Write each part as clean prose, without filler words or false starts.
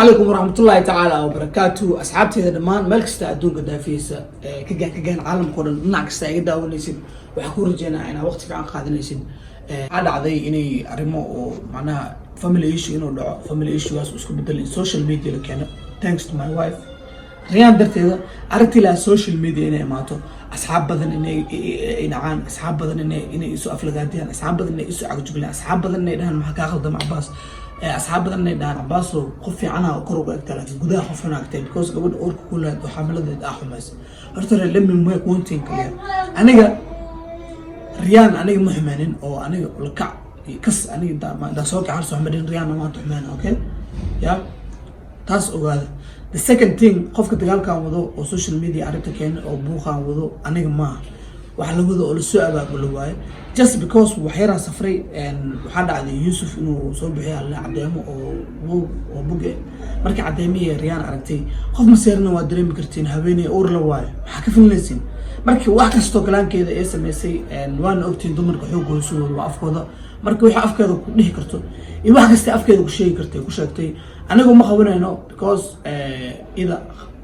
عليكم ورحمة الله تعالى وبركاته أصحابتي دمان ملك استعدون قد فيسا كجان عالم قرن نعك استعيدا ونسيب وحكور جينا أنا وقت في عن قاعد نسيب هذا عادي إني أرمو معناها family issue إنه family issue أسكو بدل social media اللي كان thanks to my wife ريان درت هذا عرفت لها social media إني ماتو أصحاب بدن إني إنعان أصحاب بدن إني يسوق أفلقاتيان أصحاب بدن إني يسوق عجبلي أصحاب بدن إني دهن محكا أخذ دم عباس أصحاب بدن إني دهن عباس وقفي عنها وكروب أكتر جودها خفنا أكتر because قبل أورك كلها وحملة أحمس أرتر لم ما يكون تنكليا أنا ريان أنا محمنين أو أنا لكع كس أنا دا سوق عارس محمدين ريان ما تحمن أوكي يا تاس أوغاد the second thing قفك تقال كان وضو أو social media عرفت كين أو بوخان وضو أنا ما وحلا وضو أو السوء بقوله واي just because وحيران سفري وحد عدي يوسف إنه صوب بحيا الله عديمه أو بوجي مركي عديمية ريان عرفتي قف مسيرنا وادرين بكرتين هبيني أور لواي حكفن لسين مركي واحد استوكلان كذا اسم يسي وان أوتين دمر كحوق وسوء وأفكذا مركي وح أفكذا كله كرتو يواحد استأفكذا كشيء كرتي كشكتي أنا قوم أخبرنا إنه because إذا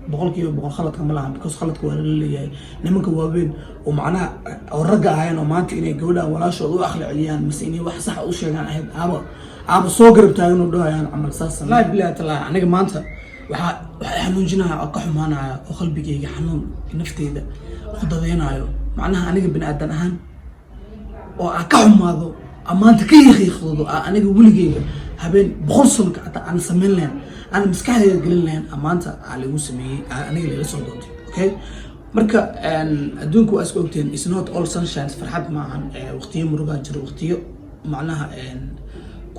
بقول كيو بقول خلط كملها because خلط كوالي اللي نمك كوابين ومعناه أو الرجع هاي وما أنت إني جولا ولا شو ذو أخلع عليان بس إني واحد صح أوشي يعني أحد أبا صوغر بتاعنا ده يعني عمل أساسا لا بلا تلا أنا ما أنت وحنون جنا أقحم أنا وخل بيجي حنون نفتي ده خد ذينا أيوه معناها أنا بن أدنى هن وأقحم هذا أما أنت كي يخلطوا أنا قبل جيجا هبين بخلصهم أنا سمين لهم أنا مسكحة يقول لهم أما أنت على وسمي أنا اللي لسه ضدي أوكي مركا أدونكو أسكوتين is not all sunshine فرحت معهم وقتية مربع جرو وقتية معناها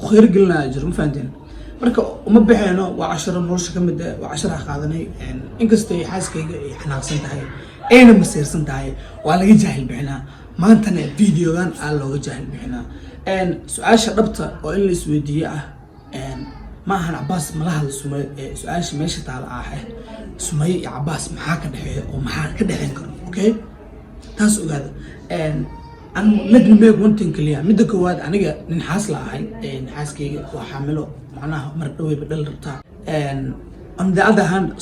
خير قلنا جرو مفهمتين مركا وما بحينا وعشرة نورش كمدة وعشرة قاعدني إنكستي حاس كي إحنا سنتهاي أنا مسير سنتهاي وعلى جاهل بحنا ما أنتنا فيديو كان على جاهل بحنا سؤال شربته وإن السويدية ما هن عباس ملاها السماء سؤال ماشي على آخر سماء عباس محاك دحية ومحاك كده هنكر أوكي تاسو هذا أنا لدن بيك وانتين كليا مدك واد أنا جا نحاس لهاي نحاس كي وحامله معناها مرتوي بدل ربطة أم ده هذا هن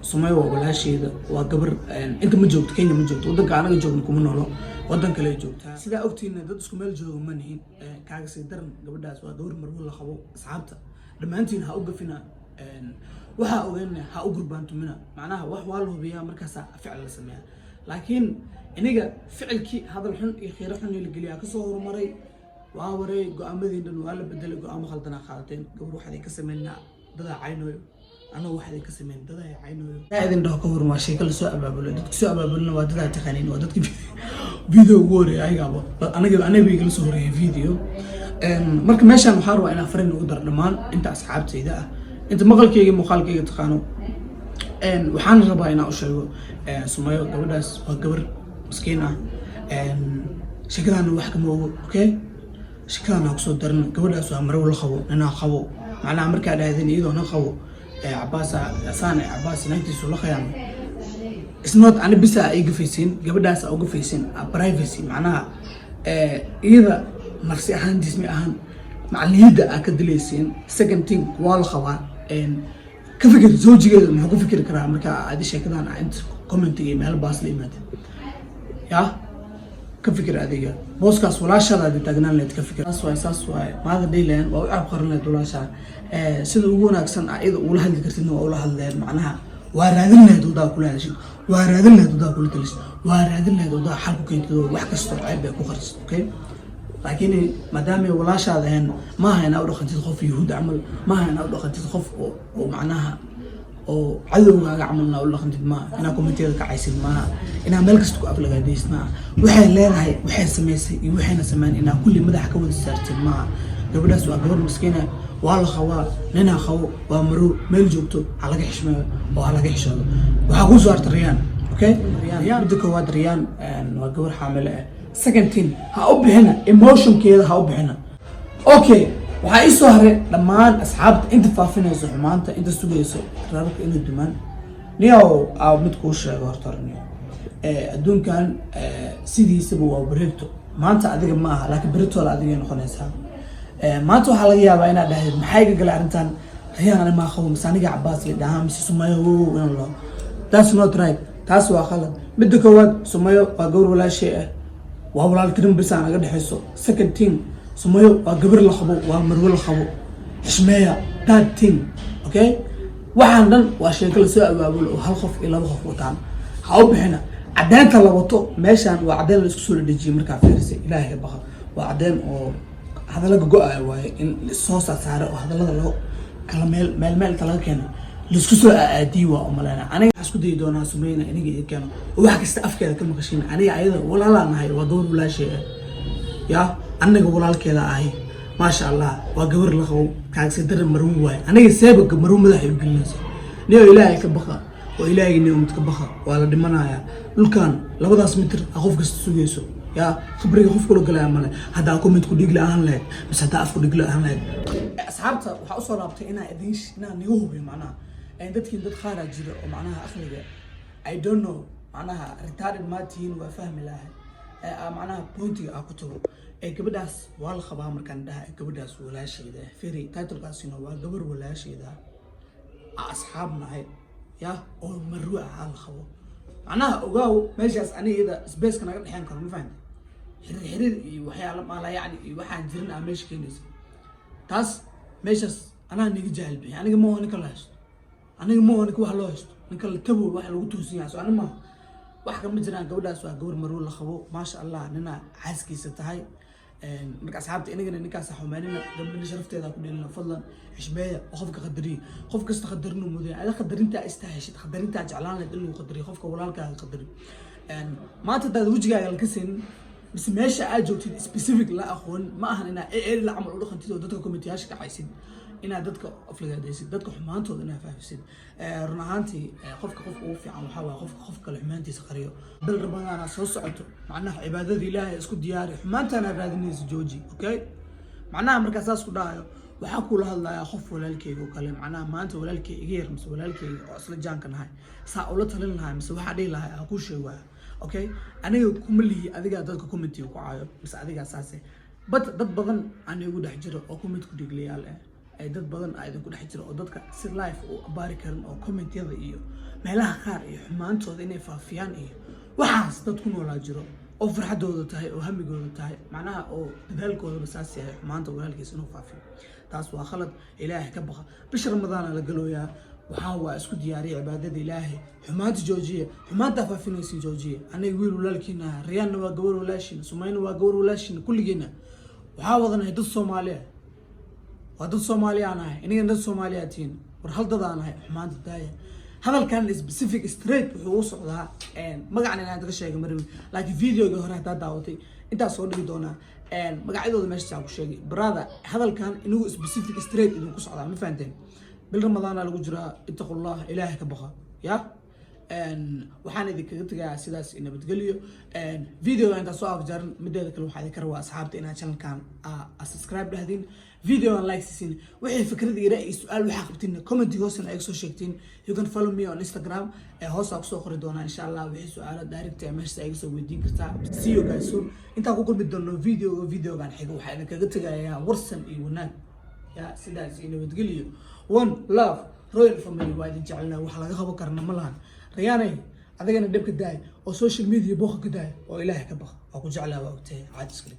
سماء ولا شيء وقبر أنت مجوت كينيا مجوت ودك أنا جوت نكون منه ودن كله joogtaa sida ogtiina dad isku meel jooga ma nihin kaaga sii daran gabadhaas waa gawar marwo la qabo asxaabta dhamaantiin ha u gafina waxa ogeena ha u gurbaantumina macnaha wax waa la hubiyaa markaas ficil la sameeyaa laakiin iniga ficilkii hadal xun iyo khayr xun la galiya ka soo hormaray waa waray go'aamadii dhan waa la bedelay go'aamo khaldana qaadateen gabadh waxay ka sameeyna dada caynooyo أنا واحد يكسمين ده عينه قاعدين ده كور ماشي كل سؤال بقوله ده سؤال بقولنا وده تخانين وده فيديو جوري أي جابه أنا بيجلس هوري فيديو مركب ماشي المحار وأنا فرن وقدر لمان أنت أصحاب سيدا أنت مغل كي مخال كي تخانو وحان ربعنا أشياء سمايو قبرداس وقبر مسكينة شكلنا أنا واحد مو أوكي شكلنا أقصد درنا قبرداس وأمره ولا خو أنا خو معنا أمريكا ده هذين يدو أنا خو عباس أسانة عباس نايتي سولا خيام اسمه أنا بس أيقفيسين قبل داس أوقفيسين برايفسي معناها إذا مرسي أهان جسمي أهان مع الهيدا أكد ليسين second thing والخوا كفكر زوجي كذا ما هو كفكر كلام مركا هذا شيء كذا أنا عند كومنتي مال باس لي مات يا كفكر هذه بوسكاس ولا شغله هذه تجنن لي كفكر أسوأ ما هذا ديلين وأعرف قرن ولا شيء سيد وجونا أحسن أيضا ولا هل ذكرتنا ولا هل معناها وارادنا دودا كل شيء وارادنا دودا كل شيء وارادنا دودا حلقة كنت دودا وحكي استوعب بكوخرس أوكي لكن ما دام ولا شيء هذا ما هي أنا أروح أنت تخوف يهود عمل ما هي أنا أروح أنت تخوف ومعناها أو عدو عملنا ولا خنت ما أنا كومنتير كعيسين ما أنا ملك استوى قبل قديس ما وحين لا هاي وحين سميسي وحين سمان أنا كل مدى حكوا السرت ما قبل أسوأ قبل مسكينة والله خوا لنا خو وامرو ميل جوبتو على قحشمه وعلى قحشه وحقو زارت ريان اوكي ريان بدك واد ريان وقور حامله سكنتين هاوب هنا ايموشن كده هاوب هنا اوكي waxaa ii soo haray dhammaan asxaabta inta faafinayso xumaanta inta sugayso rabka inuu dumaan niyow aa mid ku sheego hortarniyo adduunkan sidiisaba waa bareegto maanta adiga ma aha laakiin bareegto la adiga noqonaysa maanta waxa laga yaabaa inaad dhahayd maxay ka gal arintan rayaan ana ma qabo mise aniga cabaas la dhahaa mise sumayo inaan lo that's not right taas waa khalad midda koowaad sumayo waa gabar walaashay ah waa walaaltinimo bis aan naga dhexayso second thing sumayo waa gabar la qabo waa marwo la qabo xishmeeya that thing okay waxaan dhan waa sheeko la soo abaabulo oo hal qof iyo laba qof wataan ha u bixina cadaynta la wato meeshaan waa cadayn la isku soo dhajiyay markaa fiirisay ilaahay ka baqa waa cadayn oo hadalada go-ay waaye in soo saaro oo hadalada loo kala meel kala keeno la isku soo aadiyo waa umaleena aniga waxaan isku dayi doonaa Sumayna aniga iyo keeno wax kasta afkeeda ka maqashin aniga ayada walaalaanahay waa gabar walaashay ya aniga walaalkeeda ahay ما شاء الله وقبر له كاكسدر مروم واي أنا يسابق مروم ذا يقول الناس نيو إلهي كبخة وإلهي نيو متكبخة وعلى دمنايا لكان لو ذا سمتر أخوف كستسويسو يا خبري أخوف كله كلام ماله هذا أكون متكون يقول أهل لك بس هذا أفكر يقول أهل لك أصحابته وحصل رابطة إنا إديش إنا نيوه بمعناه يعني ده كين ده خارج جدا ومعناها أخليه I don't know معناها retarded ماتين وفهم الله معناها بوينتي أكتره gabadhaas waa la qabaa markaan dhahay gabadhaas walaashayda firi title-kaasina waa gabar walaashayda asxaab nahay ya oo marwo ah la qabo macnaha ogaaw meeshaas aniga space-ka naga dhaxan karo ma fahanti xiriir iyo waxyaalo ma la yaani iyo waxaan jirin aan meesha keenaysa taas meeshaas anaa niga jahal bixi aniga ma oo ninka la haysto aniga ma oo ninka wax loo haysto ninka la tabo wax lagu tuusin yahay aniga ma wax kama jiraan gabadhaas waa gabar marwo la qabo ma sha Allah nina xaaskiisa tahay marka asxaabta inagana ninkaas xumaanina gabadha sharafteeda ku dheelina fadlan xishmeeya qofka qadariyo qof kasta qadarino mudan ala qadarinta istaahishid qadarinta jeclaan la inuu qadariyo qofka walaalkaaga qadari maanta dad wajigaaga la kasin bis meesha aad joogtid specific la aqoon ma ahan ina ee la amal u dhaqantido dadka committee-yaasha ka haysid ina dadka aflagaadeesid dadka xumaantooda ina faafisid run ahaantii qofka ugu fiican waxa waa qofka kale xumaantiisa qariyo bal rabana soo socoto macnaha cibaadada ilaahay isku diyaari xumaantana raadinaysa jooji okay macnaha marka saas ku dhaayo waxa ku la hadlayaa qof walaalkeyga kale macnaha maanta walaalkeyga iga yar mise walaalkeyga oo isla jaanka nahay saa ula talin lahaa mise waxa dhigi lahaa ku sheegaa okay aniga kuma lihi adiga dadka committee ku caayo mise adiga saase dad badan aan igu dhex jiro oo committee ku dhiglayaal ay dad badan ay ku dhex jiro oo dadka si live oo baari karin oo comment-yada iyo meelaha qaar iyo xumaantooda inay faafiyaan iyo waxaas dad ku noolaa jiro oo farxadooda tahay oo hamigooda tahay macnaha oo dadaalkooda saas yahay xumaanta walaalkiisa inuu faafiyo taas waa khalad ilaahay ka baqa bisha ramadaan la galooyaa waxaa waa isku diyaariya cibaadada ilaahay xumaanta joojiya xumaanta faafinaysa joojiya aniga wiil walaalkiina riyaanna waa gabar walaashin Sumayna waa gabar walaashin kulligeena waxaa wadanahay dad Soomaaliya ودد Soomaaliya anahay iniga dad Soomaaliya tiin war hal dad anahay xumaanta daaya hadalkan specific straight wuxuu u socdaa magacana inaan ka sheegay marwin laakiin videoga hore hada daawatay inta soo dhigi doona magacyadooda meesha ku sheegay brother hadalkan inuu specific straight inuu ku socdaa ma fahanteen bil ramadaan lagu jiraa ittaqullah ilaahay ka baqa ya waxaan idinkaga tagayaa sidaas nabadgelyo videoga inta soo afjaran mideeda kale waxaa idinka rabaa asxaabta inaad channelkan subscribe dhahdin video and like siin wixii fikrad iyo ra'yi su'aal waxa qabtiin comment hoos ay soo sheegtiin you can follow me on Instagram hoos aan soo qori doonaa insha Allah wixii su'aalo direct ah meesha ay soo weydiin kartaa see you guys soon inta ku kulmi doono videogan xiga waxaa idinkaga tagayaa warsan iyo wanaag ya sidaas nabadgelyo one love royal family waa idin jecelnaa wax laga qabo karna ma lahan riyaanay adigana dhabka daay oo social media booq ka daay oo ilaahay ka baq oo ku jeclaa waa ogtay caad iskale